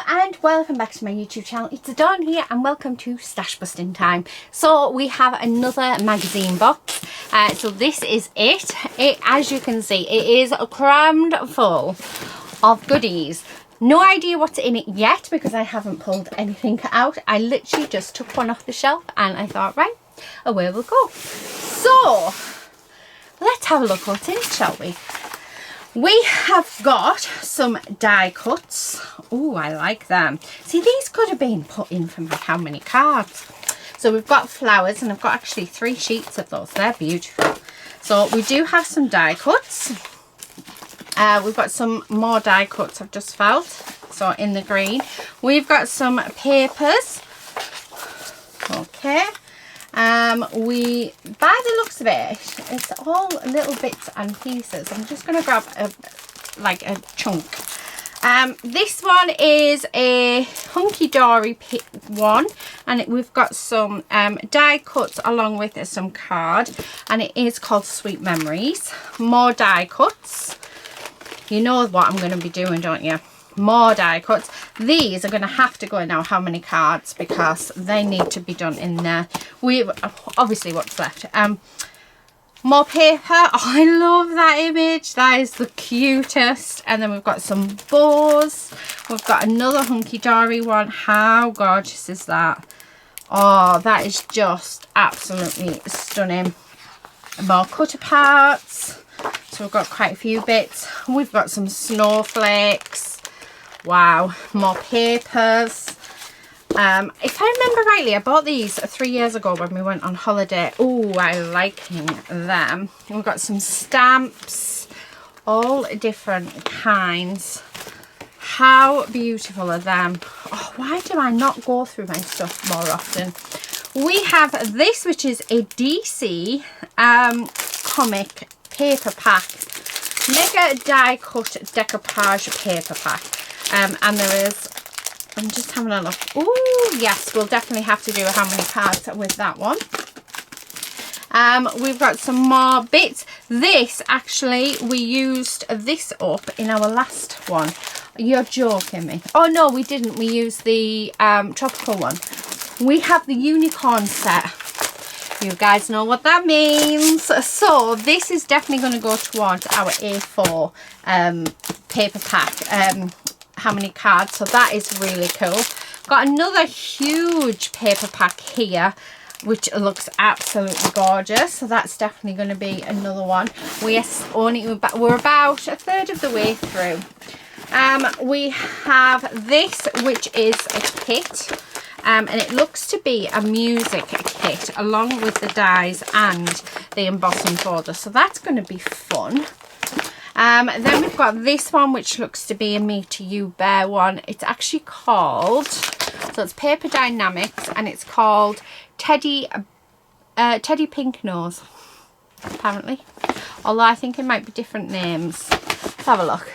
and welcome back to my YouTube channel. It's Dawn here and welcome to Stash Busting time. So we have another magazine box. So this is it. As you can see, it is crammed full of goodies. No idea what's in it yet because I haven't pulled anything out. I literally just took one off the shelf and I thought, right, away we'll go. So let's have a look what's in it, shall we? We have got some die cuts. Oh, I like them. See, these could have been put in for how many cards? So we've got flowers, and I've got actually 3 sheets of those. They're beautiful. So we do have some die cuts. We've got some more die cuts I've just felt. So in the green. We've got some papers. Okay. By the looks of it, it's all little bits and pieces. I'm just going to grab a chunk. This one is a hunky dory one, and we've got some die cuts along with some card, and it is called Sweet Memories. More die cuts. You know what I'm going to be doing, don't you? More die cuts. These are going to have to go in now how many cards because they need to be done in there. We've obviously what's left. More paper. Oh, I love that image. That is the cutest. And then we've got some bows. We've got another hunky dory one. How gorgeous is that? Oh, that is just absolutely stunning. More cutter parts. So we've got quite a few bits. We've got some snowflakes. Wow, more papers. If I remember rightly, I bought these 3 years ago when we went on holiday. Oh, I liking them. We've got some stamps, all different kinds. How beautiful are them? Oh, why do I not go through my stuff more often? We have this, which is a DC comic paper pack. Mega die cut decoupage paper pack. And there is, I'm just having a look. Oh, yes, we'll definitely have to do how many cards with that one. We've got some more bits. This, actually, we used this up in our last one. You're joking me. Oh, no, we didn't. We used the tropical one. We have the unicorn set. You guys know what that means. So this is definitely going to go towards our A4 paper pack. How many cards, so that is really cool. Got another huge paper pack here which looks absolutely gorgeous, so that's definitely going to be another one. We're about a third of the way through. We have this, which is a kit, and it looks to be a music kit along with the dies and the embossing folder, so that's going to be fun. Then we've got this one, which looks to be a Me to You Bear one. It's actually called, so it's Paper Dynamics, and it's called Teddy Pink Nose, apparently. Although I think it might be different names. Let's have a look.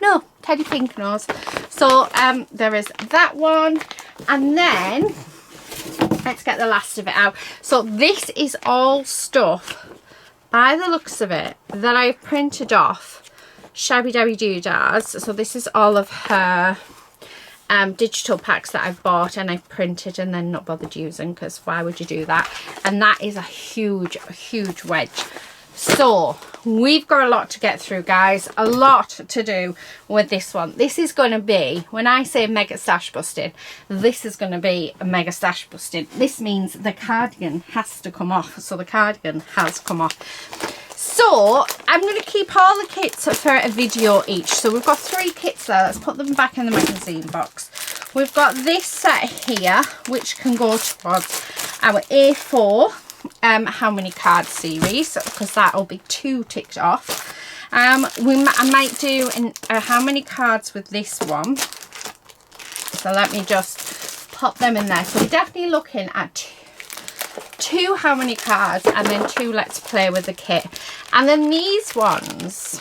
No, Teddy Pink Nose. So there is that one, and then let's get the last of it out. So this is all stuff, by the looks of it, that I've printed off Shabby Dabby Doodahs. So this is all of her digital packs that I've bought and I've printed and then not bothered using, because why would you do that? And that is a huge wedge. So we've got a lot to get through, guys. A lot to do with this one. This is going to be, when I say mega stash busting, this is going to be a mega stash busting. This means the cardigan has to come off. So the cardigan has come off. So I'm going to keep all the kits for a video each. So we've got 3 kits there. Let's put them back in the magazine box. We've got this set here, which can go towards our A4 how many cards series, because that will be 2 ticked off. I might do how many cards with this one. So let me just pop them in there. So we're definitely looking at 2 how many cards, and then 2 let's play with the kit. And then these ones,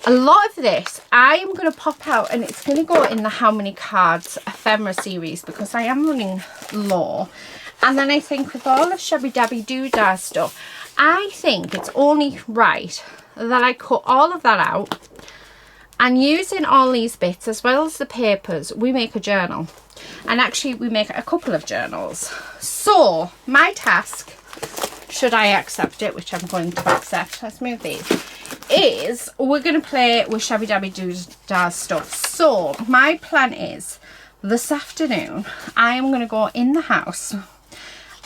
a lot of this I am going to pop out, and it's going to go in the how many cards ephemera series because I am running low. And then I think with all of Shabby Dabby Doodah stuff, I think it's only right that I cut all of that out And using all these bits as well as the papers, we make a journal. And actually we make a couple of journals. So my task, should I accept it, which I'm going to accept, let's move these, is we're going to play with Shabby Dabby Doodah stuff. So my plan is this afternoon I am going to go in the house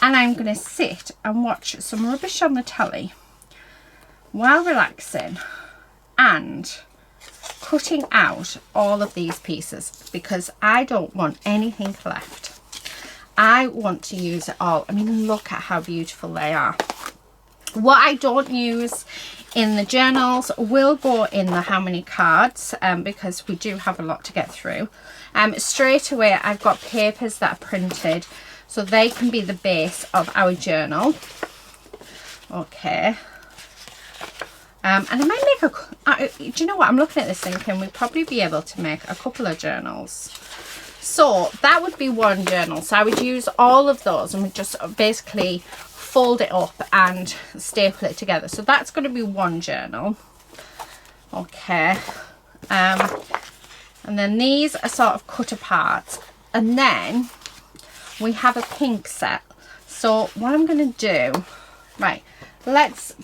and I'm going to sit and watch some rubbish on the telly while relaxing and cutting out all of these pieces, because I don't want anything left. I want to use it all. I mean, look at how beautiful they are. What I don't use in the journals will go in the how many cards, because we do have a lot to get through. Straight away I've got papers that are printed, so they can be the base of our journal. Okay. And I might make do you know what, I'm looking at this thinking we'd probably be able to make a couple of journals. So that would be one journal. So I would use all of those and we just basically fold it up and staple it together. So that's going to be one journal. Okay. And then these are sort of cut apart. And then we have a pink set. So what I'm going to do, right, let's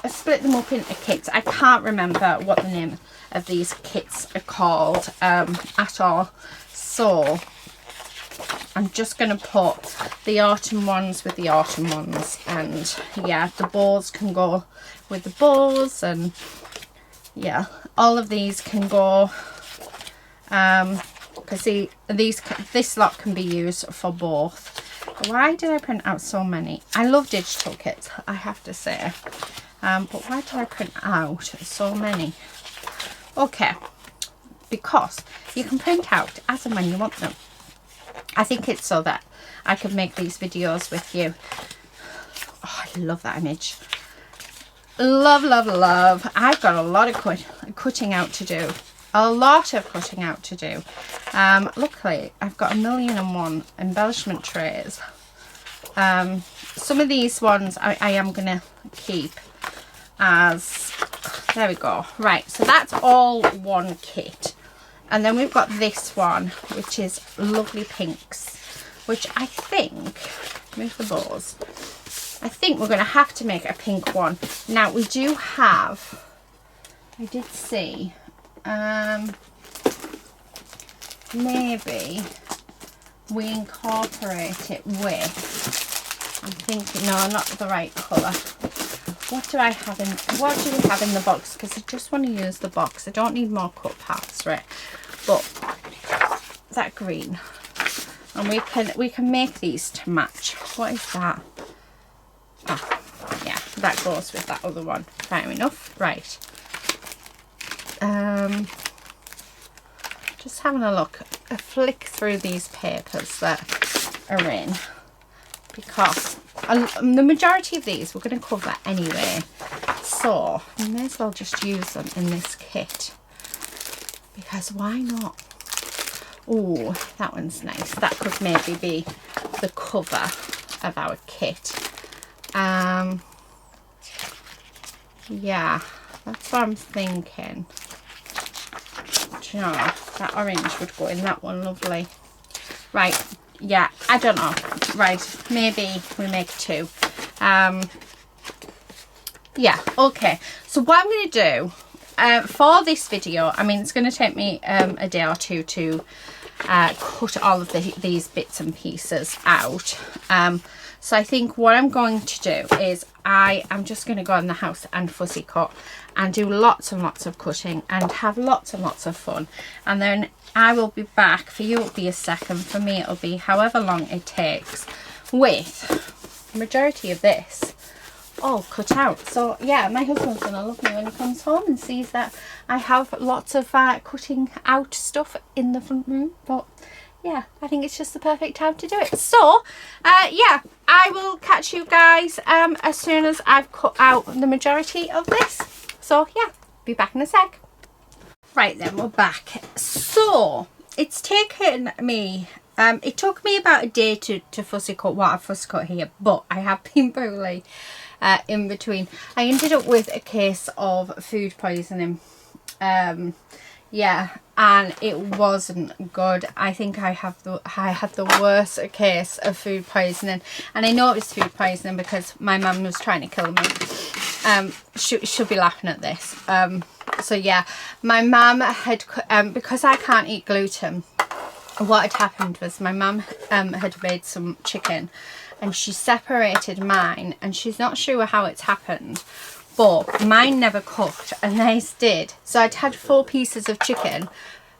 split them up into kits. I can't remember what the name of these kits are called at all. So I'm just going to put the autumn ones with the autumn ones, and yeah, the bows can go with the bows, and yeah, all of these can go because this lot can be used for both. Why did I print out so many? I love digital kits, I have to say, but why did I print out so many? Okay, because you can print out as and when you want them. I think it's so that I can make these videos with you. Oh, I love that image. Love, love, love. I've got a lot of cutting out to do. A lot of cutting out to do. Luckily, I've got 1,000,001 embellishment trays. Some of these ones I am going to keep as... There we go. Right, so that's all one kit. And then we've got this one, which is lovely pinks, which I think, move the bows, I think we're going to have to make a pink one. Now we do have, I did see, maybe we incorporate it with, I'm thinking, no, not the right colour. What do we have in the box? Because I just want to use the box. I don't need more cut parts, right? But that green, and we can make these to match. What is that? Oh, yeah, that goes with that other one. Fair enough. Right. Just having a look, a flick through these papers that are in, because the majority of these we're going to cover anyway, so we may as well just use them in this kit, because why not? Oh, that one's nice. That could maybe be the cover of our kit. Yeah, that's what I'm thinking. Do you know, that orange would go in that one, lovely. Right, yeah, I don't know. Right, maybe we make two. Yeah, okay. So what I'm going to do for this video, I mean, it's going to take me a day or two to cut all of these bits and pieces out. So I think what I'm going to do is I am just going to go in the house and fussy cut and do lots and lots of cutting and have lots and lots of fun. And then I will be back. For you it'll be a second, for me it'll be however long it takes, with the majority of this all cut out. So yeah, my husband's gonna love me when he comes home and sees that I have lots of cutting out stuff in the front room. But yeah, I think it's just the perfect time to do it. So yeah, I will catch you guys as soon as I've cut out the majority of this. So yeah, be back in a sec. Right then, we're back. So it's taken me it took me about a day to fussy cut what I've fussy cut here, but I have been poorly in between. I ended up with a case of food poisoning Yeah, and it wasn't good. I think I had the worst case of food poisoning, and I know it was food poisoning because my mum was trying to kill me. She'll be laughing at this. So yeah, my mum had because I can't eat gluten. What had happened was my mum had made some chicken, and she separated mine, and she's not sure how it's happened. But mine never cooked and theirs did. So I'd had 4 pieces of chicken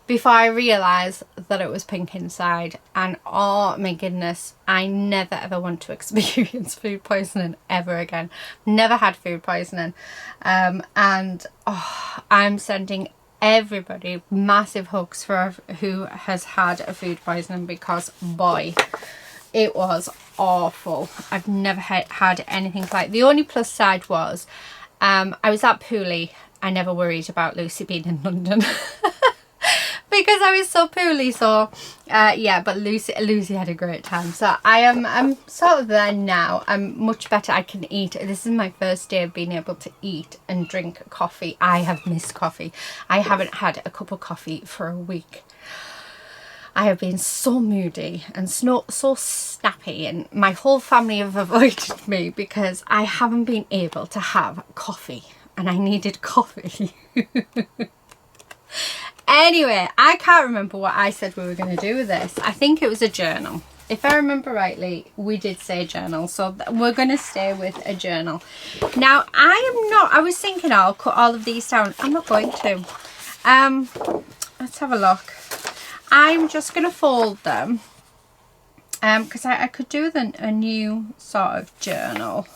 before I realised that it was pink inside. And oh my goodness, I never ever want to experience food poisoning ever again. Never had food poisoning. And oh, I'm sending everybody massive hugs for who has had a food poisoning, because boy, it was awful. I've never had anything like. The only plus side was I was at Pooley. I never worried about Lucy being in London because I was so poorly. So yeah, but Lucy had a great time. So I'm sort of there now. I'm much better. I can eat. This is my first day of being able to eat and drink coffee. I have missed coffee. I haven't had a cup of coffee for a week. I have been so moody and so snappy, and my whole family have avoided me because I haven't been able to have coffee, and I needed coffee. Anyway, I can't remember what I said we were going to do with this. I think it was a journal. If I remember rightly, we did say journal, so we're going to stay with a journal. Now, I was thinking I'll cut all of these down. I'm not going to. Let's have a look. I'm just going to fold them because I could do a new sort of journal,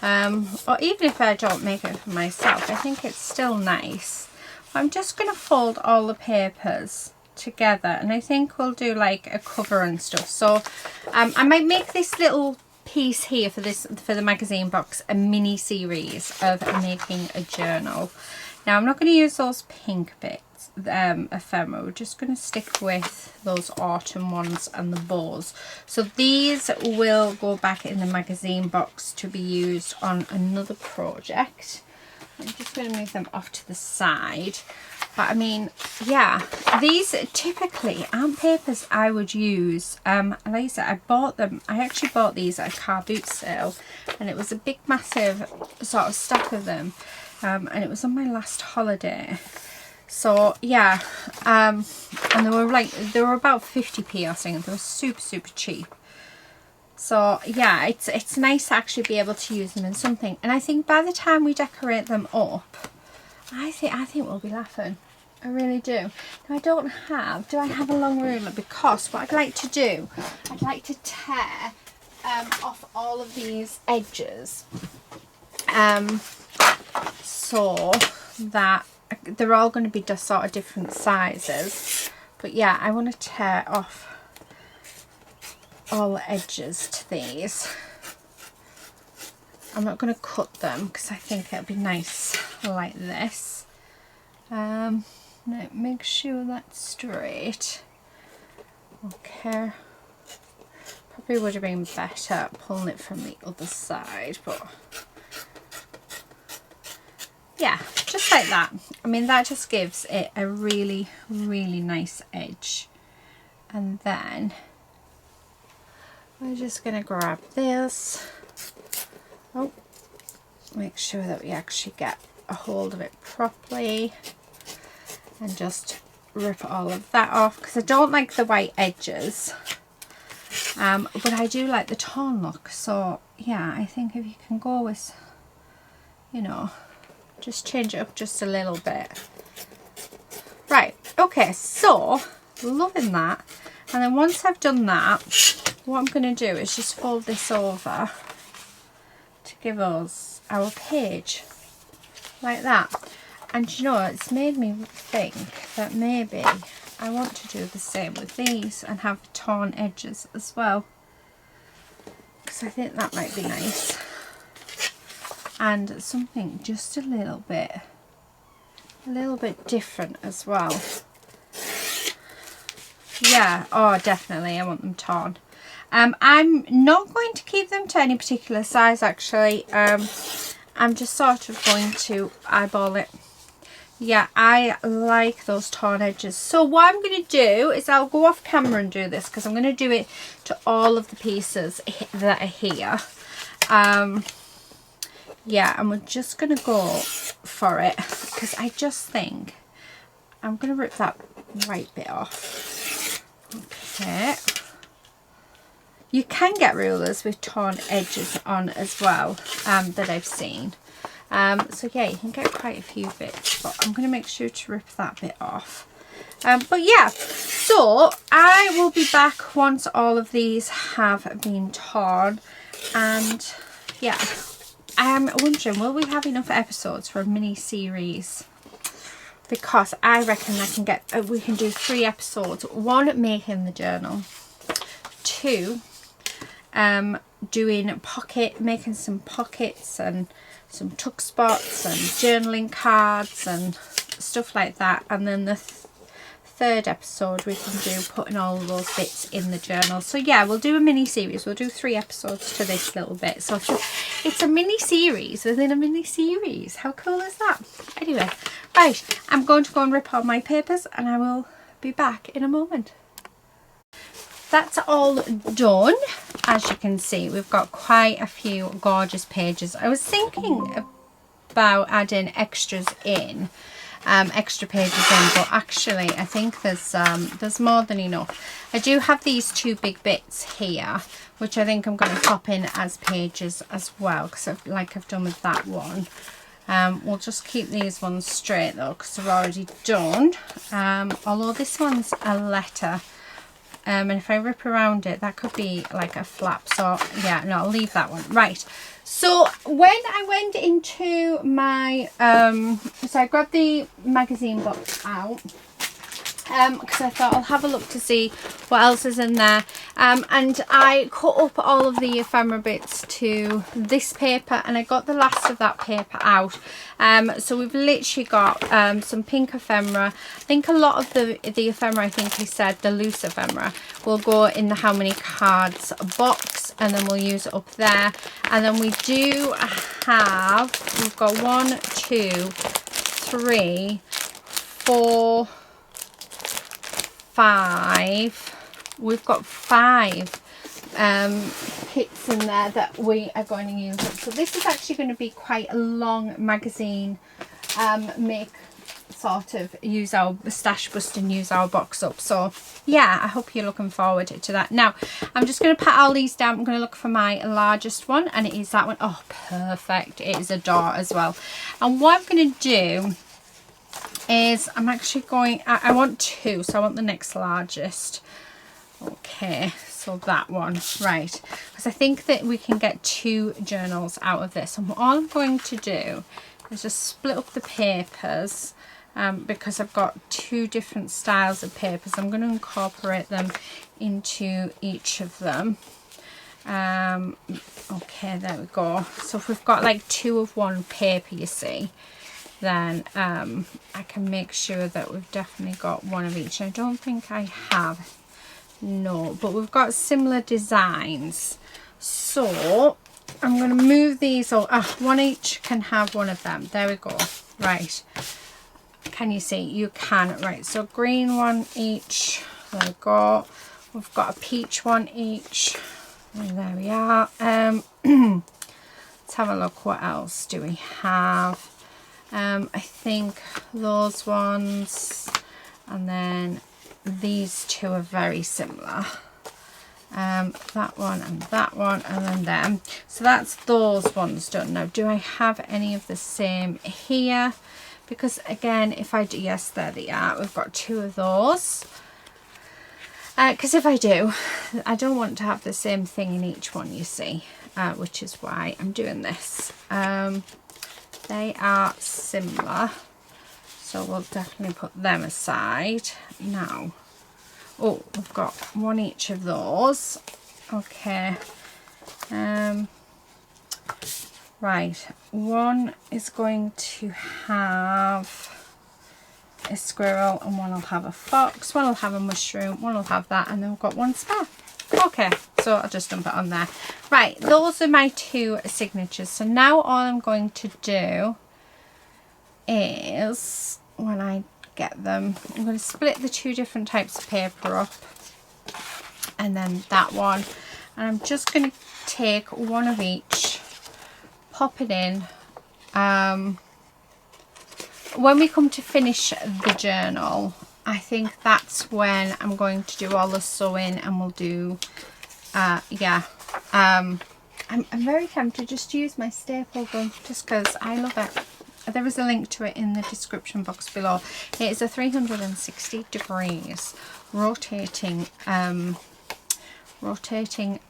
or even if I don't make it for myself, I think it's still nice. I'm just going to fold all the papers together, and I think we'll do like a cover and stuff. So I might make this little piece here for the magazine box a mini series of making a journal. Now I'm not going to use those pink bits. Ephemera. We're just going to stick with those autumn ones and the bows. So these will go back in the magazine box to be used on another project. I'm just going to move them off to the side. But I mean, yeah, these typically aren't papers I would use. Like I said, I actually bought these at a car boot sale, and it was a big massive sort of stack of them, and it was on my last holiday. So yeah, and they were about 50p or something. They were super cheap. So yeah, it's nice to actually be able to use them in something. And I think by the time we decorate them up, I think we'll be laughing. I really do. Now do I have a long ruler? Because what I'd like to do, I'd like to tear off all of these edges, so that they're all going to be just sort of different sizes. But yeah, I want to tear off all the edges to these. I'm not going to cut them because I think it'll be nice like this. Now make sure that's straight. Okay. Probably would have been better pulling it from the other side, but yeah, just like that. I mean, that just gives it a really nice edge. And then we're just going to grab this. Oh, make sure that we actually get a hold of it properly, and just rip all of that off, because I don't like the white edges, but I do like the tone look. So yeah, I think if you can go with, you know, just change it up just a little bit. Right, okay, so loving that. And then once I've done that, what I'm going to do is just fold this over to give us our page like that. And you know, it's made me think that maybe I want to do the same with these and have torn edges as well, because I think that might be nice. And something just a little bit different as well. Yeah, oh definitely I want them torn. I'm not going to keep them to any particular size actually. I'm just sort of going to eyeball it Yeah, I like those torn edges. So what I'm going to do is I'll go off camera and do this, because I'm going to do it to all of the pieces that are here. Yeah, and we're just going to go for it, because I just think I'm going to rip that right bit off. Okay. You can get rulers with torn edges on as well, that I've seen. So yeah, you can get quite a few bits, but I'm going to make sure to rip that bit off. But yeah, so I will be back once all of these have been torn. And yeah, I'm wondering, will we have enough episodes for a mini series? Because I reckon I can get, we can do 3 episodes. 1, making the journal. 2, making some pockets and some tuck spots and journaling cards and stuff like that. And then the 3rd episode we can do putting all of those bits in the journal. So yeah, we'll do a mini series. We'll do 3 episodes to this little bit. So it's a mini series within a mini series. How cool is that? Anyway, right, I'm going to go and rip all my papers, and I will be back in a moment. That's all done. As you can see, we've got quite a few gorgeous pages. I was thinking about adding extras in, extra pages in, but actually I think there's more than enough. I do have these 2 big bits here, which I think I'm going to pop in as pages as well, because I've done with that one. We'll just keep these ones straight though, because they're already done. Although this one's a letter. And if I rip around it, that could be like a flap. So yeah, no, I'll leave that one. Right. So when I went into my, so I grabbed the magazine box out, because I thought I'll have a look to see what else is in there. And I cut up all of the ephemera bits to this paper, and I got the last of that paper out. So we've literally got some pink ephemera. I think a lot of the ephemera, I think he said the loose ephemera, will go in the how many cards box, and then we'll use it up there. And then we do have, we've got 1, 2, 3, 4, 5. We've got 5 kits in there that we are going to use up. So this is actually going to be quite a long magazine, use our stash bust and use our box up. So yeah, I hope you're looking forward to that. Now I'm just going to pat all these down. I'm going to look for my largest one, and it is that one. Oh, perfect. It is a door as well. And what I'm going to do is I'm actually going, I want 2, so I want the next largest. Okay, so that one, right, because I think that we can get 2 journals out of this. And all I'm going to do is just split up the papers, because I've got 2 different styles of papers. I'm going to incorporate them into each of them. Okay, there we go. So if we've got like 2 of one paper, you see, then I can make sure that we've definitely got 1 of each. I don't think I have, no, but we've got similar designs. So I'm going to move these all. 1 each can have 1 of them. There we go. Right, can you see? You can. Right, so green 1 each. There we go. We've got a peach 1 each. And there we are. Let's have a look. What else do we have? I think those ones, and then these 2 are very similar. That one and that one, and then them. So that's those ones done. Now, do I have any of the same here? Because again, if I do, yes, there they are. We've got 2 of those. Because if I do, I don't want to have the same thing in each one, you see, which is why I'm doing this. They are similar, so we'll definitely put them aside now. Oh, we've got 1 each of those. Okay. Right, 1 is going to have a squirrel, and 1 will have a fox, 1 will have a mushroom, 1 will have that, and then we've got 1 spare. Okay, so I'll just dump it on there. Right, those are my 2 signatures. So now all I'm going to do is, when I get them. I'm going to split the two different types of paper up, and then that one, and I'm just going to take one of each, pop it in. When we come to finish the journal, I think that's when I'm going to do all the sewing, and we'll do yeah, I'm very tempted just to use my staple gun just because I love it. There is a link to it in the description box below. It is a 360 degrees rotating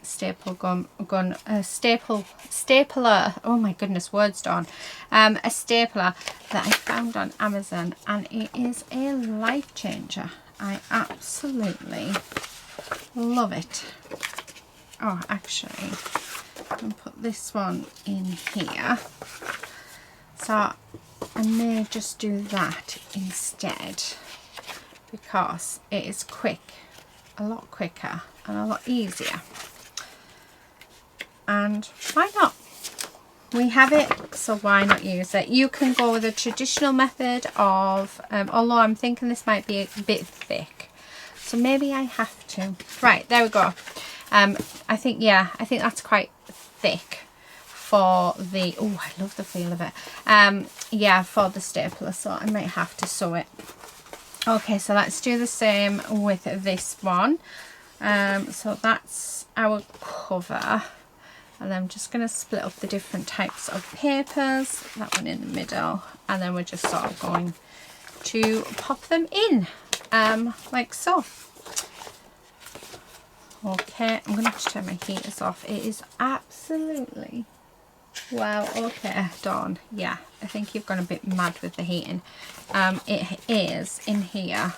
staple gun, stapler. Oh my goodness, words done. A stapler that I found on Amazon, and it is a life changer. I absolutely love it. Oh, actually, I can put this one in here. So I may just do that instead, because it is quick, a lot quicker and a lot easier. And why not? We have it, so why not use it? You can go with a traditional method of, although I'm thinking this might be a bit thick, so maybe I have to. Right, there we go. I think that's quite thick for the, oh, I love the feel of it. Yeah, for the stapler, so I might have to sew it. Okay, so let's do the same with this one. So that's our cover, and I'm just going to split up the different types of papers, that one in the middle, and then we're just sort of going to pop them in, like so. Okay, I'm going to have to turn my heaters off. It is absolutely, wow, okay, Dawn, yeah, I think you've gone a bit mad with the heating. It is in here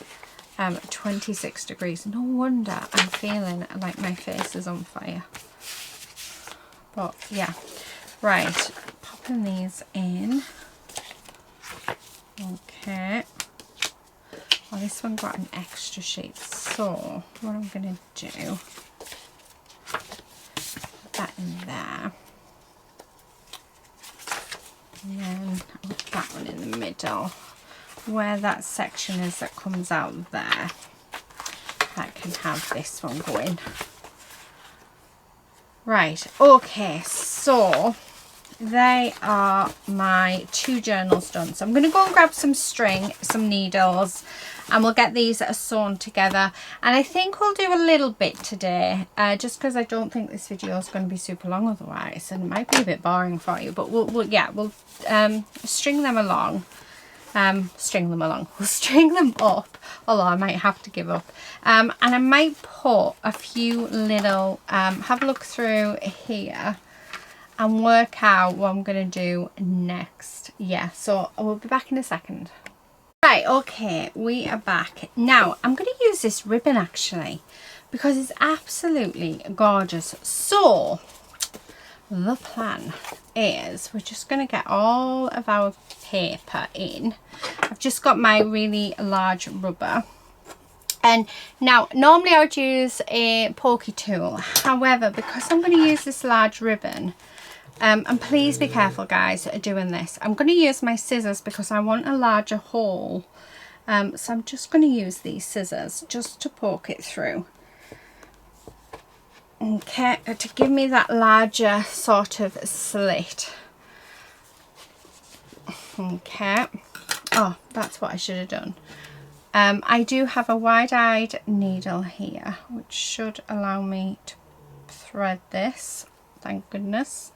26 degrees. No wonder I'm feeling like my face is on fire. But yeah, right, popping these in. Okay. Well, this one got an extra sheet, so what I'm going to do, put that in there, and then I'll put that one in the middle, where that section is that comes out there. That can have this one going. Right, okay, so they are my two journals done. So I'm going to go and grab some string, some needles, and we'll get these sewn together. And I think we'll do a little bit today, just because I don't think this video is going to be super long otherwise, and it might be a bit boring for you. But we'll string them along. We'll string them up, although I might have to give up. And I might put a few little, have a look through here and work out what I'm going to do next. Yeah, so I will be back in a second. Right, okay, we are back. Now, I'm going to use this ribbon actually, because it's absolutely gorgeous. So, the plan is we're just going to get all of our paper in. I've just got my really large rubber, and now normally I would use a pokey tool. However, because I'm going to use this large ribbon, and please be careful guys doing this, I'm going to use my scissors because I want a larger hole. So I'm just going to use these scissors just to poke it through. Okay, to give me that larger sort of slit. Okay, oh, that's what I should have done. I do have a wide-eyed needle here, which should allow me to thread this, thank goodness.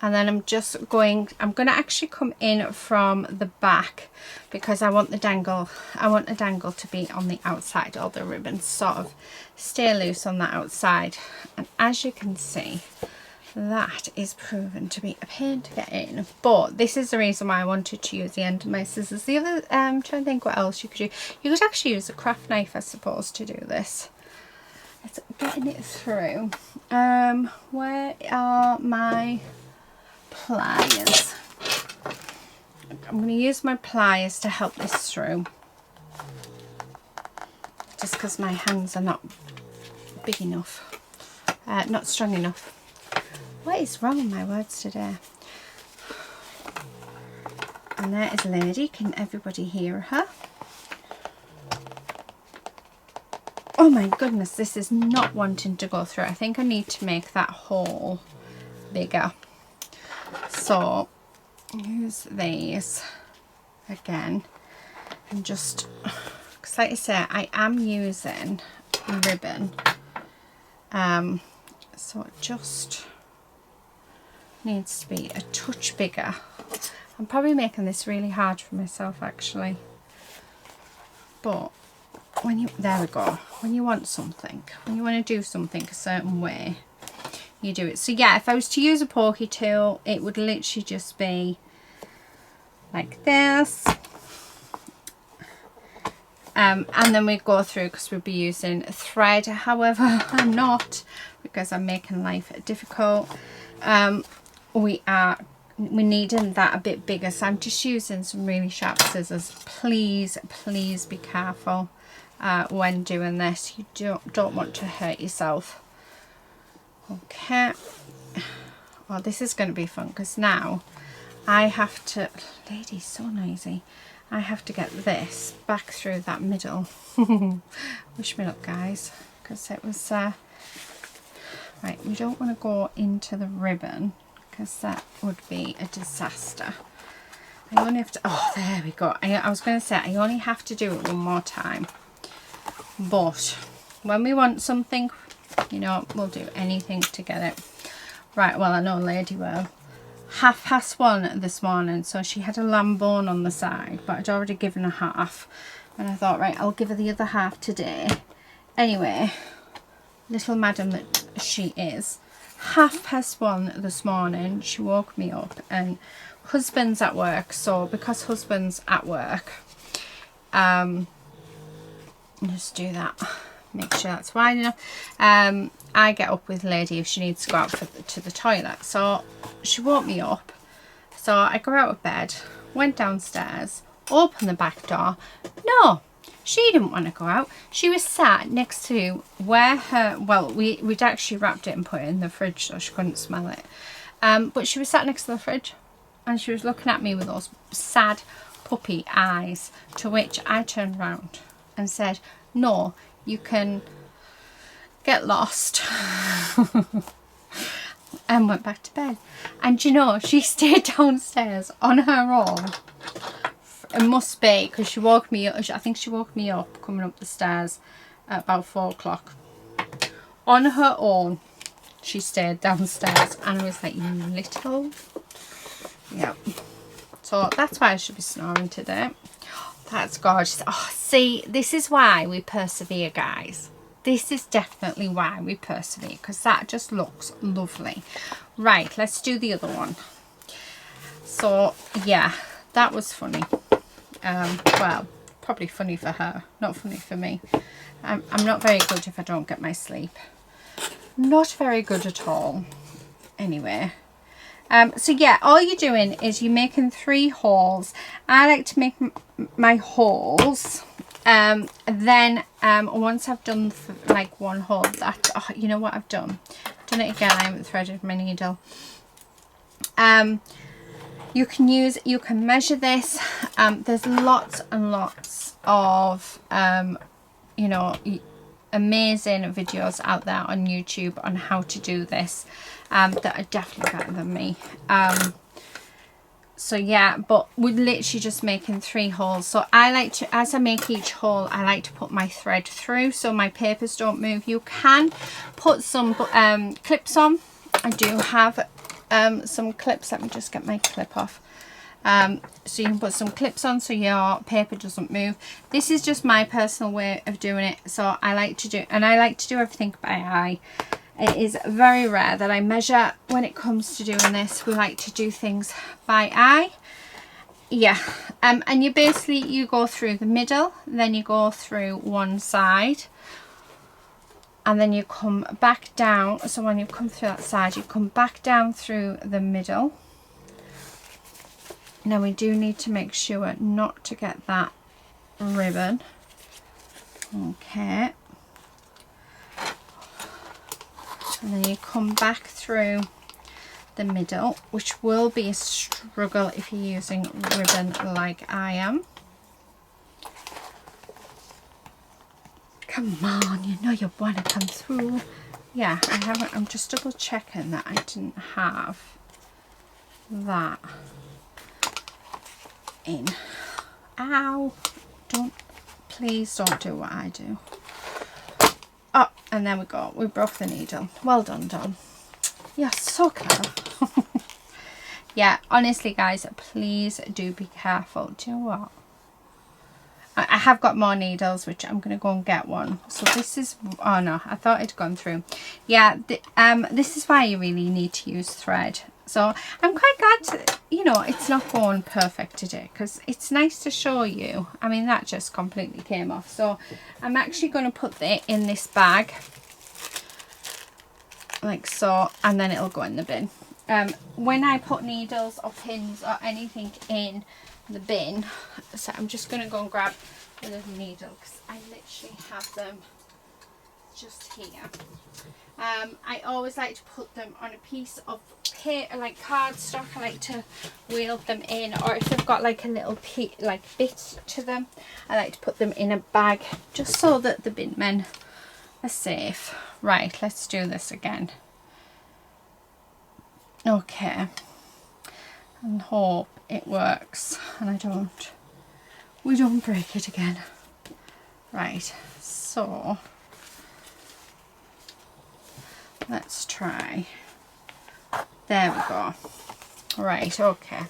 And then I'm going to actually come in from the back, because I want the dangle to be on the outside, or the ribbon sort of stay loose on the outside. And as you can see, that is proven to be a pain to get in, but this is the reason why I wanted to use the end of my scissors. The other, I'm trying to think what else you could do. You could actually use a craft knife, I suppose, to do this. It's getting it through. Where are my pliers? I'm going to use my pliers to help this through, just because my hands are not big enough, not strong enough. What is wrong with my words today? And there is Lady. Can everybody hear her? Oh my goodness, this is not wanting to go through. I think I need to make that hole bigger. So use these again, and just, because like I say, I am using ribbon, so it just needs to be a touch bigger. I'm probably making this really hard for myself actually, but when you, there we go, when you want something, when you want to do something a certain way, you do it. So yeah, if I was to use a pokey tool, it would literally just be like this, and then we go through, because we'll be using thread. However, I'm not, because I'm making life difficult. We're needing that a bit bigger, so I'm just using some really sharp scissors. Please be careful when doing this. You don't want to hurt yourself. Okay. Well, this is going to be fun, because now I have to, Lady's so noisy, I have to get this back through that middle. Wish me luck, guys, because it was right, we don't want to go into the ribbon, because that would be a disaster. I only have to, oh, there we go. I was going to say I only have to do it one more time, but when we want something, you know, we'll do anything to get it. Right, well, I know Lady will. 1:30 this morning, so she had a lamb bone on the side, but I'd already given her half, and I thought, right, I'll give her the other half today. Anyway, little madam that she is, 1:30 this morning, she woke me up, and husband's at work, so because husband's at work, just do that, make sure that's wide enough. I get up with Lady if she needs to go out to the toilet, so she woke me up, so I got out of bed, went downstairs, opened the back door. No, she didn't want to go out. She was sat next to where her, well, we'd actually wrapped it and put it in the fridge so she couldn't smell it, but she was sat next to the fridge, and she was looking at me with those sad puppy eyes, to which I turned around and said, no, you can get lost. And went back to bed. And you know, she stayed downstairs on her own. It must be because she woke me up, I think she woke me up coming up the stairs at about 4 o'clock. On her own, she stayed downstairs, and I was like, you little. Yeah. So that's why I should be snoring today. That's gorgeous. Oh, see, this is why we persevere, guys. This is definitely why we persevere, because that just looks lovely. Right, let's do the other one. So yeah, that was funny. Well, probably funny for her, not funny for me. I'm not very good if I don't get my sleep. Not very good at all. Anyway, so yeah, all you're doing is you're making 3 holes. I like to make my holes. Then once I've done like 1 hole, that, oh, you know what I've done? Done it again. I haven't threaded my needle. You can measure this. There's lots and lots of you know, amazing videos out there on YouTube on how to do this, that are definitely better than me. So yeah, but we're literally just making 3 holes. So I like to, as I make each hole, I like to put my thread through so my papers don't move. You can put some clips on. I do have some clips. Let me just get my clip off. So you can put some clips on so your paper doesn't move. This is just my personal way of doing it. So I like to do, and I like to do everything by eye. It is very rare that I measure when it comes to doing this. We like to do things by eye. Yeah, and you basically, you go through the middle, then you go through one side, and then you come back down. So when you come through that side, you come back down through the middle. Now we do need to make sure not to get that ribbon. Okay. And then you come back through the middle, which will be a struggle if you're using ribbon like I am. Come on, you know you want to come through. Yeah, I haven't, I'm just double checking that I didn't have that in. Ow, please don't do what I do. Oh, and there we go, we broke the needle. Well done, Dawn. You're so clever. Yeah, honestly guys, please do be careful. Do you know what? I have got more needles, which I'm going to go and get one. So this is, oh no, I thought it'd gone through. Yeah, this is why you really need to use thread. So I'm quite glad to, you know, it's not going perfect today, because it's nice to show you. I mean, that just completely came off. So I'm actually going to put it in this bag, like so, and then it'll go in the bin. When I put needles or pins or anything in the bin, so I'm just going to go and grab a little needle, because I literally have them just here. I always like to put them on a piece of paper, like cardstock. I like to wheel them in, or if they've got like a little bit to them, I like to put them in a bag, just so that the bin men are safe. Right, let's do this again. Okay, and hope it works and we don't break it again. Right, so let's try. There we go. Right, okay.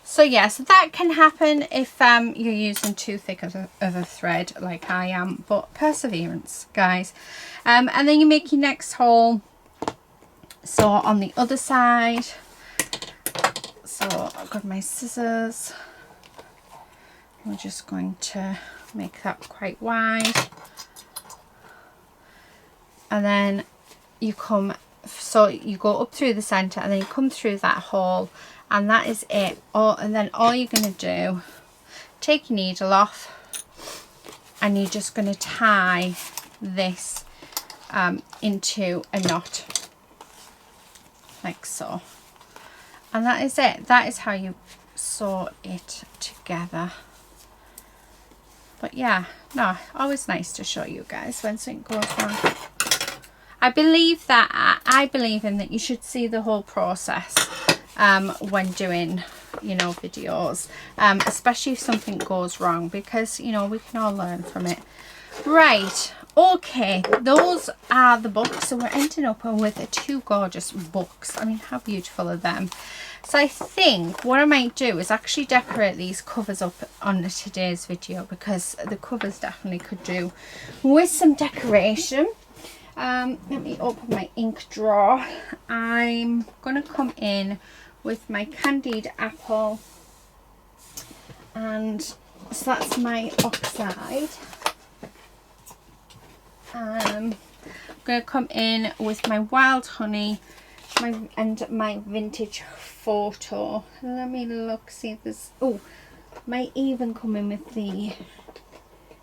So yeah, so that can happen if you're using too thick of a thread like I am, but perseverance, guys. And then you make your next hole. So on the other side, so I've got my scissors. We're just going to make that quite wide. And then you come, so you go up through the centre and then you come through that hole, and that is it. And then all you're going to do, take your needle off, and you're just going to tie this into a knot, like so. And that is it. That is how you sew it together. But yeah, no, always nice to show you guys when something goes wrong. I believe in that you should see the whole process when doing, you know, videos, especially if something goes wrong, because, you know, we can all learn from it. Right, okay, those are the books. So we're ending up with two gorgeous books. I mean, how beautiful are them? So I think what I might do is actually decorate these covers up on today's video, because the covers definitely could do with some decoration. Let me open my ink drawer. I'm going to come in with my candied apple, and so that's my oxide. I'm going to come in with my wild honey and my vintage photo. Let me look, see if there's, oh, might even come in with the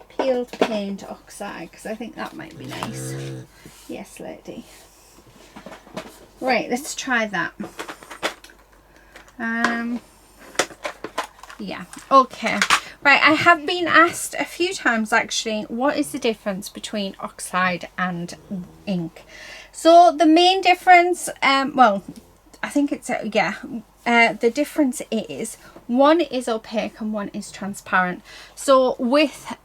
peeled paint oxide, because I think that might be nice. Yes, lady. Right, let's try that. Yeah, okay. Right, I have been asked a few times actually, what is the difference between oxide and ink? So the main difference, well, I think it's, the difference is one is opaque and one is transparent. So with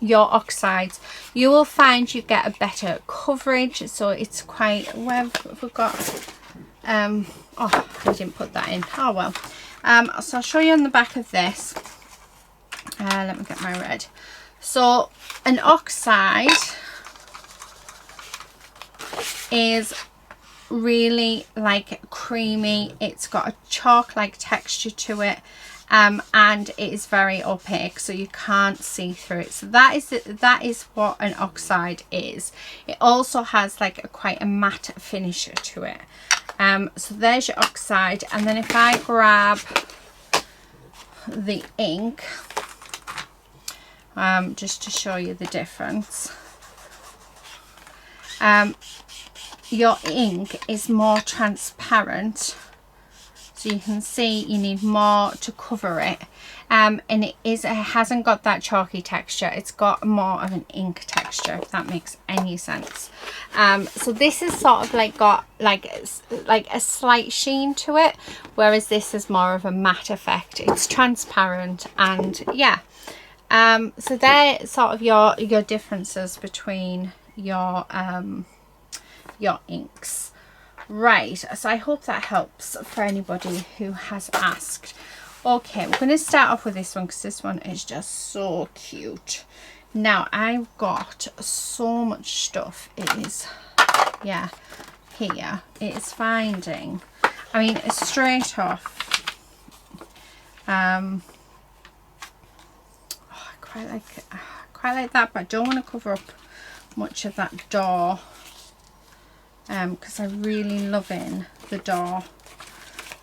your oxides, you will find you get a better coverage. So it's quite, where have we got, oh, I didn't put that in. Oh well. So I'll show you on the back of this. Let me get my red. So an oxide is really like creamy. It's got a chalk like texture to it, and it is very opaque, so you can't see through it. So that is what an oxide is. It also has like quite a matte finish to it. So there's your oxide, and then if I grab the ink, just to show you the difference, your ink is more transparent, so you can see you need more to cover it, and it hasn't got that chalky texture, it's got more of an ink texture, if that makes any sense. So this is sort of like got like a slight sheen to it, whereas this is more of a matte effect. It's transparent, and yeah. So they're sort of your differences between your inks. Right, so I hope that helps for anybody who has asked. Okay, we're going to start off with this one because this one is just so cute. Now, I've got so much stuff. It is, yeah, here. It is finding, I mean, it's straight off. I quite like that, but I don't want to cover up much of that door. Because I'm really loving the door.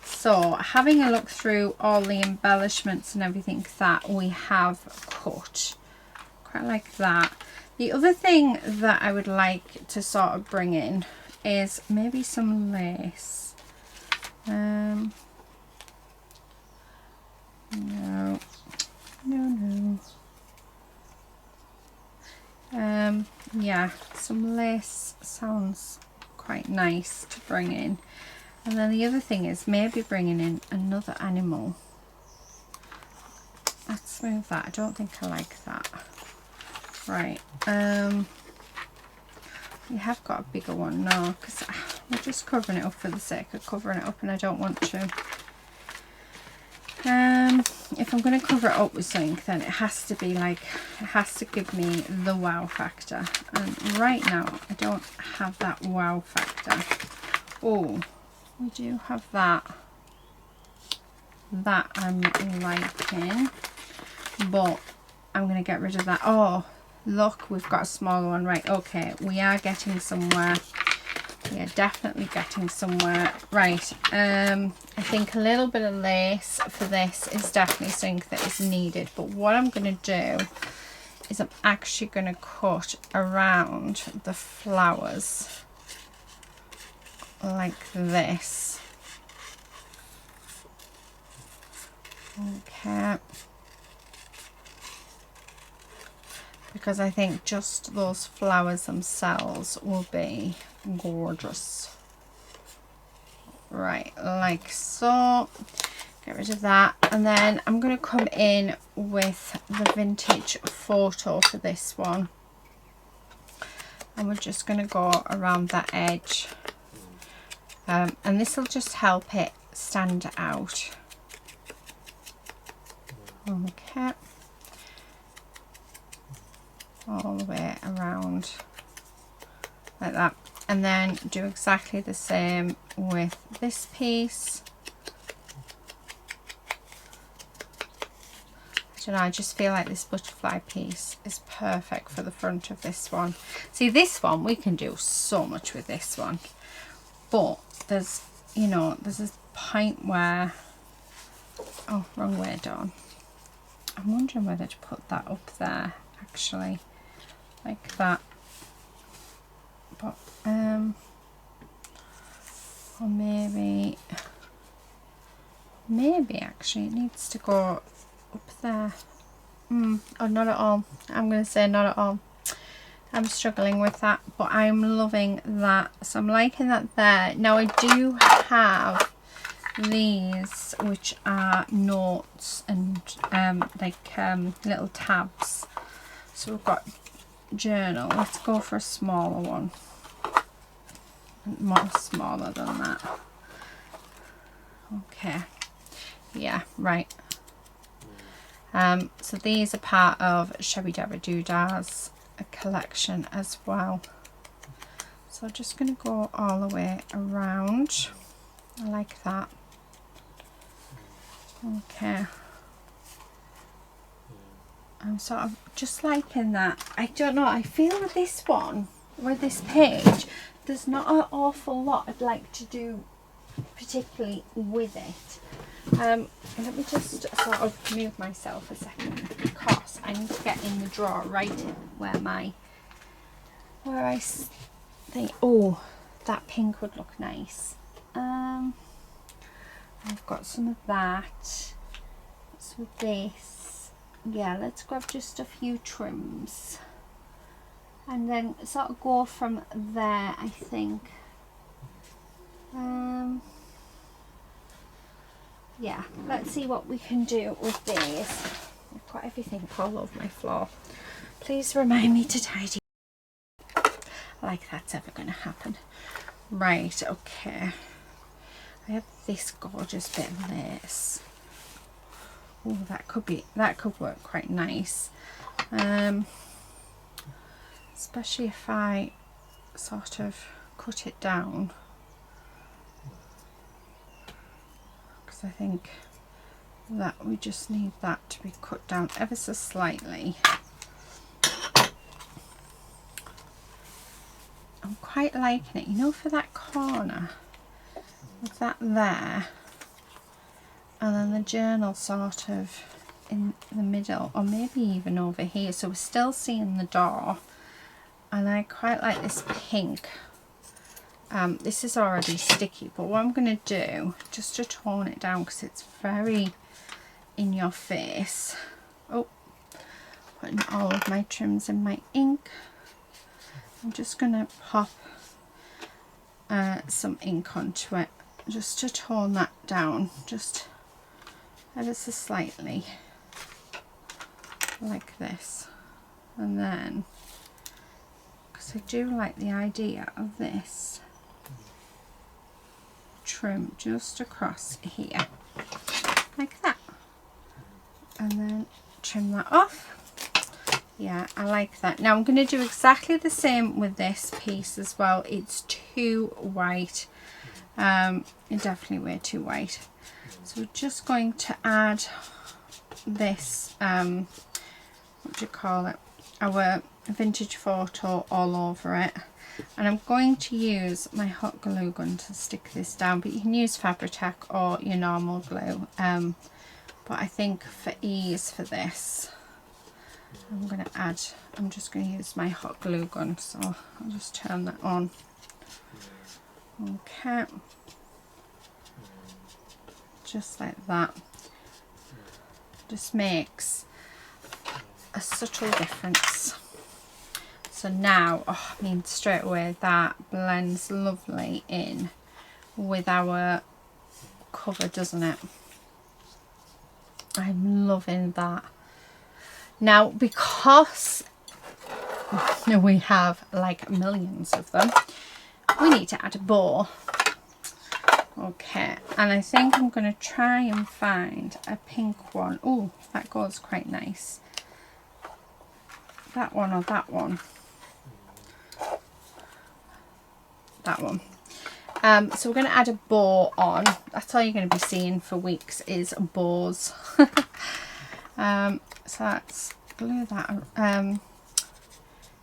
So having a look through all the embellishments and everything that we have cut, quite like that. The other thing that I would like to sort of bring in is maybe some lace. No. Yeah, some lace sounds quite nice to bring in. And then the other thing is maybe bringing in another animal. Let's move that. I don't think I like that. Right, we have got a bigger one now because we're just covering it up for the sake of covering it up, and I don't want to. If I'm going to cover it up with something, then it has to be like, it has to give me the wow factor, and right now I don't have that wow factor. Oh, we do have that I'm liking, but I'm going to get rid of that. Oh look, we've got a smaller one. Right, okay, we are getting somewhere. We are definitely getting somewhere. Right, I think a little bit of lace for this is definitely something that is needed, but what I'm going to do is I'm actually going to cut around the flowers like this. Okay, because I think just those flowers themselves will be gorgeous. Right, like so. Get rid of that, and then I'm going to come in with the vintage photo for this one, and we're just going to go around that edge, and this will just help it stand out. Okay, all the way around like that, and then do exactly the same with this piece. I don't know, I just feel like this butterfly piece is perfect for the front of this one. See, this one we can do so much with this one, but there's, you know, there's this point where, oh, wrong way, Dawn. I'm wondering whether to put that up there actually, like that, but or maybe actually it needs to go up there. Or not at all. I'm going to say not at all. I'm struggling with that, but I'm loving that, so I'm liking that there. Now I do have these which are notes and little tabs. So we've got journal. Let's go for a smaller one, more smaller than that. Okay, yeah, right. So these are part of Shabby Dabba Doodah's collection as well. So I'm just going to go all the way around. I like that. Okay. I'm sort of just liking that. I don't know, I feel with this one, with this page, there's not an awful lot I'd like to do particularly with it. Let me just sort of move myself a second because I need to get in the drawer right where I think, oh, that pink would look nice. I've got some of that. So this, yeah, let's grab just a few trims and then sort of go from there, I think. Yeah, let's see what we can do with these. I've got everything all over my floor. Please remind me to tidy. Like that's ever going to happen. Right, okay. I have this gorgeous bit of lace. Oh, that could work quite nice. Especially if I sort of cut it down. Because I think that we just need that to be cut down ever so slightly. I'm quite liking it, you know, for that corner with that there, and then the journal sort of in the middle, or maybe even over here, so we're still seeing the door. And I quite like this pink. This is already sticky, but what I'm going to do, just to tone it down because it's very in your face. Oh, putting all of my trims in my ink. I'm just going to pop some ink onto it just to tone that down just ever so slightly, like this. And then, because I do like the idea of this, trim just across here like that, and then trim that off. Yeah, I like that. Now I'm going to do exactly the same with this piece as well. It's too white, definitely way too white, so we're just going to add this what do you call it, our vintage photo all over it. And I'm going to use my hot glue gun to stick this down, but you can use Fabri-Tac or your normal glue, but I think for ease for this I'm just going to use my hot glue gun, so I'll just turn that on. Okay, just like that. Just makes a subtle difference. So now, oh, I mean, straight away that blends lovely in with our cover, doesn't it? I'm loving that. Now, because we have like millions of them, we need to add a bow. Okay, and I think I'm going to try and find a pink one. Oh, that goes quite nice. That one or that one? That one. So we're going to add a bow on. That's all you're going to be seeing for weeks is bows. So let's glue that.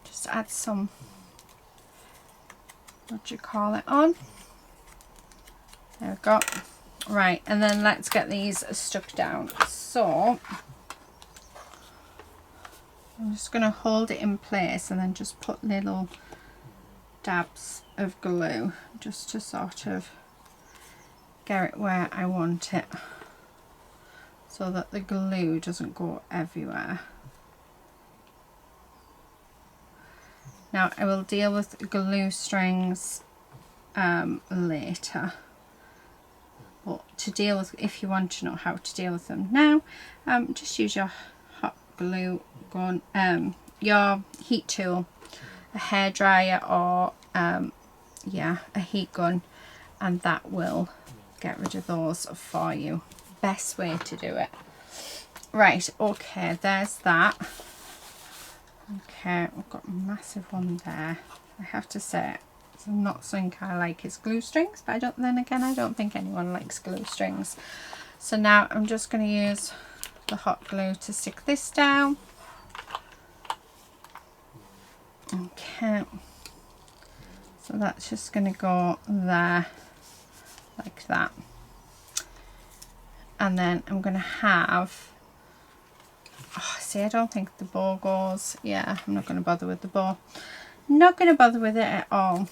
Just add some, what do you call it, on. There we go. Right, and then let's get these stuck down. So I'm just going to hold it in place and then just put little dabs of glue just to sort of get it where I want it, so that the glue doesn't go everywhere. Now I will deal with glue strings later, but to deal with, if you want to know how to deal with them now, just use your hot glue gun, your heat tool, a hairdryer, or yeah, a heat gun, and that will get rid of those for you. Best way to do it. Right, okay, there's that. Okay, we've got a massive one there. I have to say, it's not something I like is glue strings, but then again, I don't think anyone likes glue strings. So now I'm just going to use the hot glue to stick this down. Okay, so that's just going to go there like that. And then I'm going to have, oh, see, I don't think the bow goes. Yeah, I'm not going to bother with the bow. Not going to bother with it at all.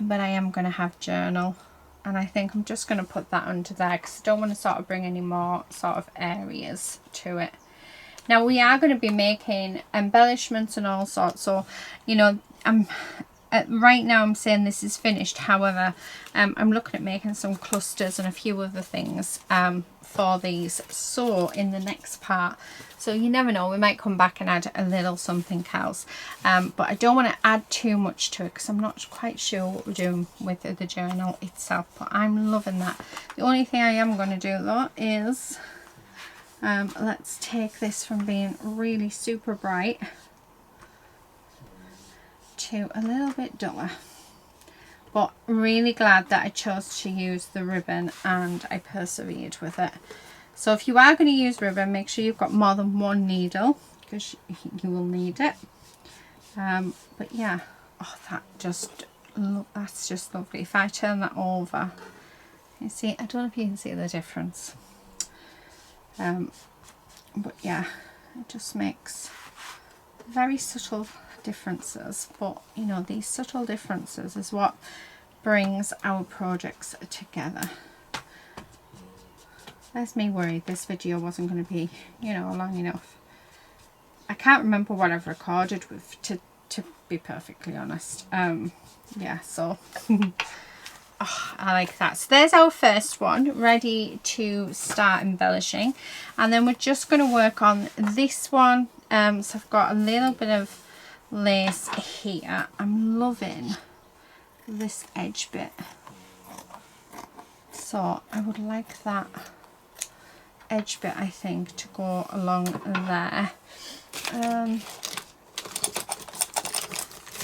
but I am going to have journal, and I think I'm just going to put that under there because I don't want to sort of bring any more sort of areas to it. Now we are going to be making embellishments and all sorts, so you know, right now I'm saying this is finished. However, I'm looking at making some clusters and a few other things for these, so in the next part. So you never know, we might come back and add a little something else, but I don't want to add too much to it because I'm not quite sure what we're doing with the journal itself. But I'm loving that. The only thing I am going to do though is let's take this from being really super bright to a little bit duller. But really glad that I chose to use the ribbon and I persevered with it. So if you are going to use ribbon, make sure you've got more than one needle because you will need it. But yeah, oh, that's just lovely. If I turn that over, you see, I don't know if you can see the difference. But yeah, it just makes very subtle differences, but you know, these subtle differences is what brings our projects together. There's me worried this video wasn't going to be, you know, long enough. I can't remember what I've recorded with, to be perfectly honest. Yeah, so oh, I like that. So there's our first one ready to start embellishing, and then we're just going to work on this one. So I've got a little bit of lace here. I'm loving this edge bit, so I would like that edge bit, I think, to go along there.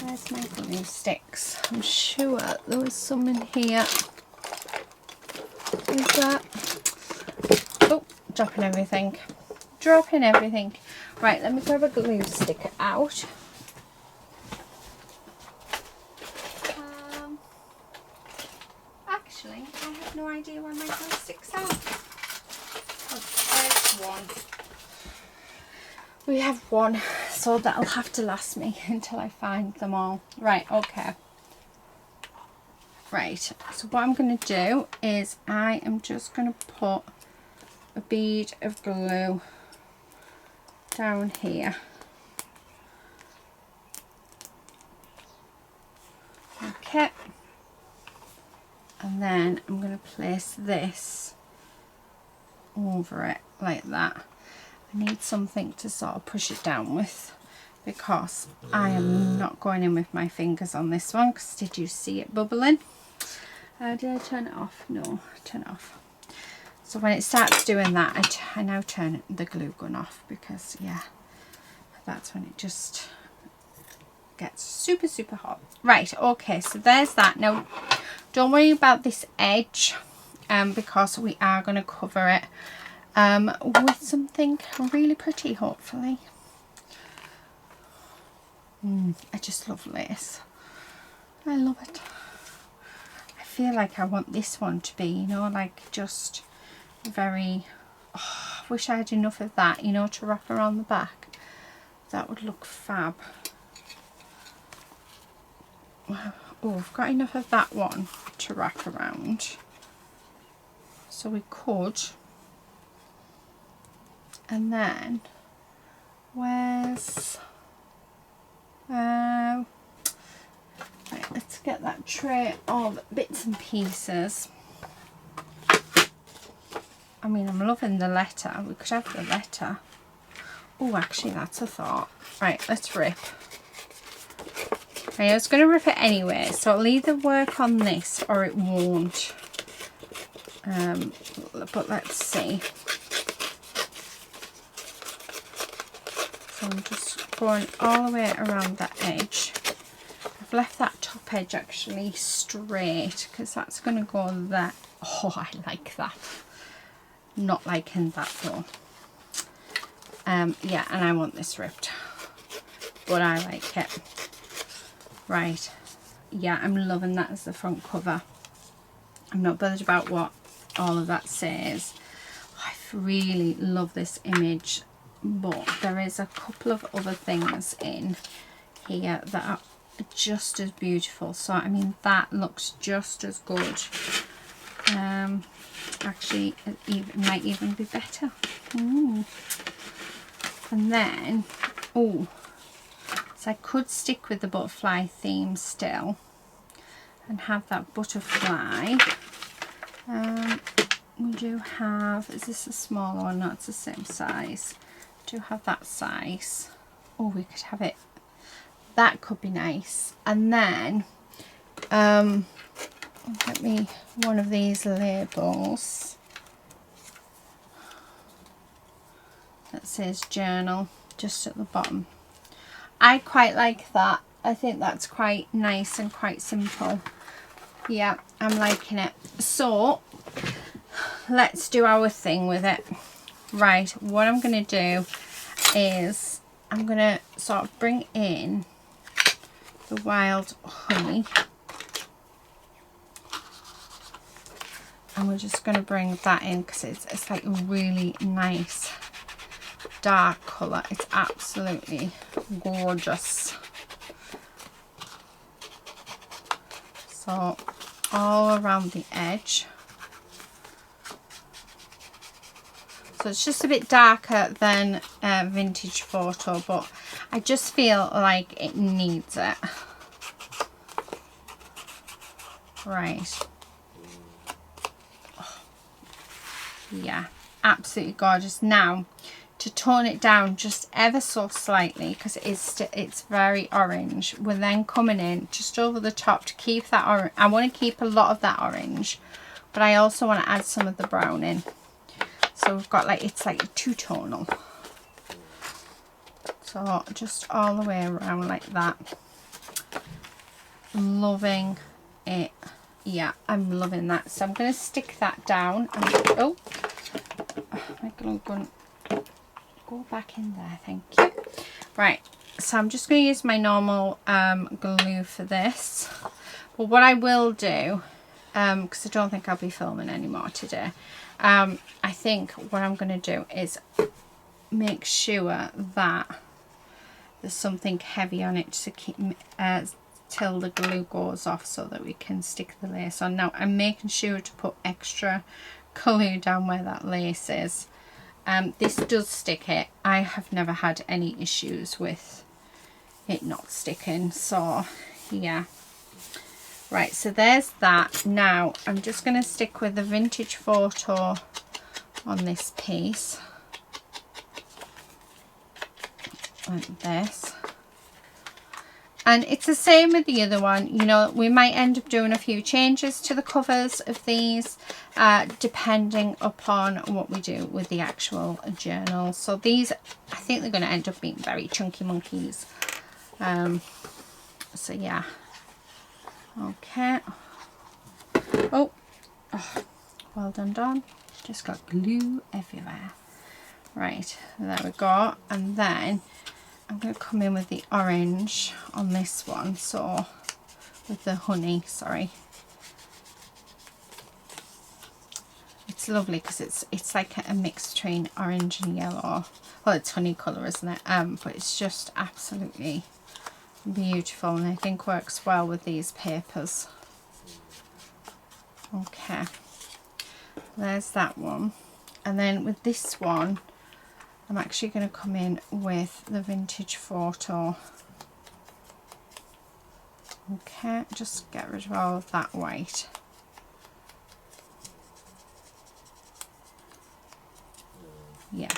Where's my glue sticks? I'm sure there was some in here. Is that? Oh, dropping everything. Dropping everything. Right, let me grab a glue stick out. Actually, I have no idea where my glue sticks are. Oh, there's one. We have one, so that'll have to last me until I find them all. Right, okay. Right, so what I'm going to do is I am just going to put a bead of glue down here. Okay. And then I'm going to place this over it like that. I need something to sort of push it down with because I am not going in with my fingers on this one, because did you see it bubbling? Did I turn it off? No, turn it off. So when it starts doing that, I now turn the glue gun off, because yeah, that's when it just gets super, super hot. Right, okay, so there's that. Now, don't worry about this edge, because we are going to cover it with something really pretty, hopefully. I just love lace. I love it. I feel like I want this one to be, you know, like just very, oh, I wish I had enough of that, you know, to wrap around the back. That would look fab. Oh, I've got enough of that one to wrap around, so we could. And then where's right, let's get that tray of bits and pieces. I mean, I'm loving the letter. We could have the letter. Oh, actually, that's a thought. Right, let's rip. Right, I was going to rip it anyway, so it'll either work on this or it won't. But let's see. So I'm just going all the way around that edge. I've left that top edge actually straight, because that's going to go there. Oh, I like that. Not liking that though. Yeah, and I want this ripped, but I like it. Right, yeah, I'm loving that as the front cover. I'm not bothered about what all of that says. I really love this image, but there is a couple of other things in here that just as beautiful. So I mean, that looks just as good. Actually, it might even be better. Ooh. And then, oh, so I could stick with the butterfly theme still and have that butterfly. We do have, is this a smaller one? No, it's the same size. We do have that size. Oh, we could have it, that could be nice. And then get me one of these labels that says journal just at the bottom. I quite like that. I think that's quite nice and quite simple. Yeah, I'm liking it. So let's do our thing with it. Right, what I'm going to do is I'm going to sort of bring in the wild honey. And we're just going to bring that in because it's like a really nice dark colour. It's absolutely gorgeous. So all around the edge. So it's just a bit darker than Vintage Photo, but I just feel like it needs it. Right. Oh, yeah, absolutely gorgeous. Now, to tone it down just ever so slightly, because it's very orange, we're then coming in just over the top to keep that orange. I want to keep a lot of that orange, but I also want to add some of the brown in. So we've got like, it's like two-tonal. So just all the way around like that. Loving it. Yeah, I'm loving that. So I'm going to stick that down. Oh, my glue gun. Go back in there, thank you. Right, so I'm just going to use my normal glue for this. But what I will do, because I don't think I'll be filming anymore today, I think what I'm going to do is make sure that there's something heavy on it to keep till the glue goes off so that we can stick the lace on. Now I'm making sure to put extra glue down where that lace is. This does stick it. I have never had any issues with it not sticking, so yeah. Right, so there's that. Now I'm just going to stick with the Vintage Photo on this piece like this. And it's the same with the other one. You know, we might end up doing a few changes to the covers of these depending upon what we do with the actual journal. So these, I think they're going to end up being very chunky monkeys. So yeah. Okay. Oh, well done, Dawn. Just got glue everywhere. Right, there we go. And then I'm going to come in with the orange on this one, so with the honey, sorry. It's lovely because it's like a mix between orange and yellow. Well, it's honey colour, isn't it? But it's just absolutely beautiful, and I think works well with these papers. Okay, there's that one. And then with this one, I'm actually going to come in with the Vintage Photo. Okay, just get rid of all of that white. Yeah,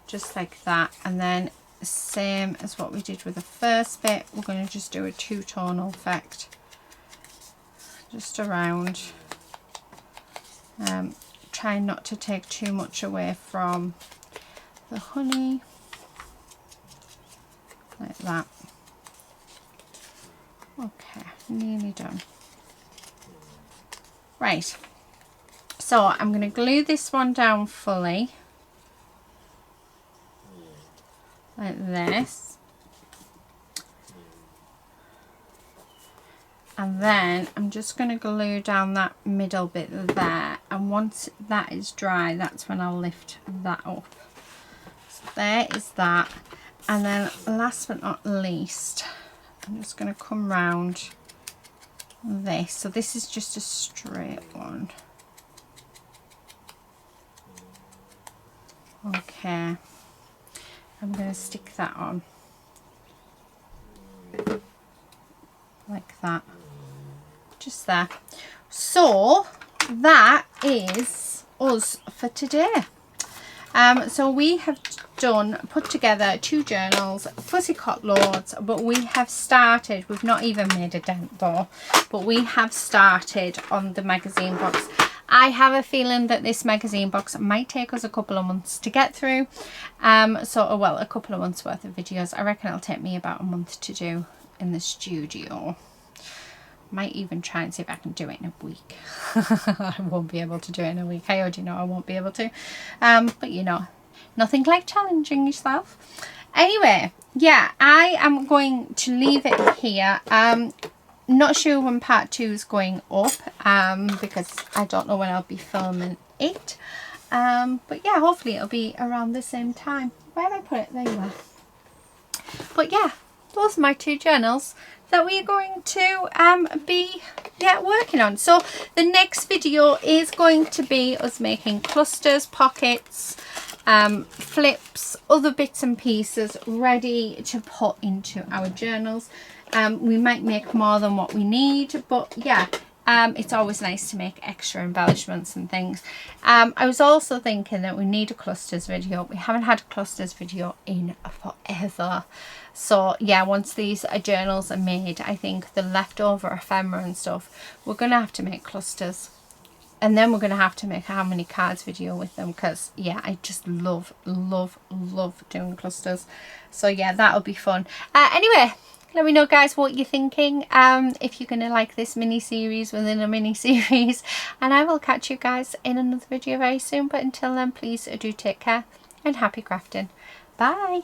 just like that. And then same as what we did with the first bit, we're going to just do a two-tonal effect just around. Trying not to take too much away from the honey, like that. Okay, nearly done. Right, so I'm going to glue this one down fully like this, and then I'm just going to glue down that middle bit there, and once that is dry, that's when I'll lift that up. So there is that. And then last but not least, I'm just going to come round this. So this is just a straight one. Okay, I'm going to stick that on like that, just there. So that is us for today. So we have put together 2 journals, Fussy Cut loads, but we have started, we've not even made a dent though, but we have started on the magazine box. I have a feeling that this magazine box might take us a couple of months to get through. Well, a couple of months worth of videos. I reckon it'll take me about a month to do in the studio. Might even try and see if I can do it in a week. I won't be able to do it in a week. I already know I won't be able to. But you know, nothing like challenging yourself. Anyway, yeah, I am going to leave it here. Not sure when part 2 is going up, because I don't know when I'll be filming it. But yeah, hopefully it'll be around the same time. Where did I put it? There you are. But yeah, those are my 2 journals that we are going to be working on. So the next video is going to be us making clusters, pockets, flips, other bits and pieces ready to put into our journals. We might make more than what we need, but yeah, it's always nice to make extra embellishments and things. I was also thinking that we need a clusters video. We haven't had a clusters video in forever. So yeah, once these journals are made, I think the leftover ephemera and stuff, we're going to have to make clusters. And then we're going to have to make a how many cards video with them, because yeah, I just love doing clusters. So yeah, that'll be fun. Anyway, let me know guys what you're thinking, if you're going to like this mini series within a mini series, and I will catch you guys in another video very soon. But until then, please do take care and happy crafting. Bye.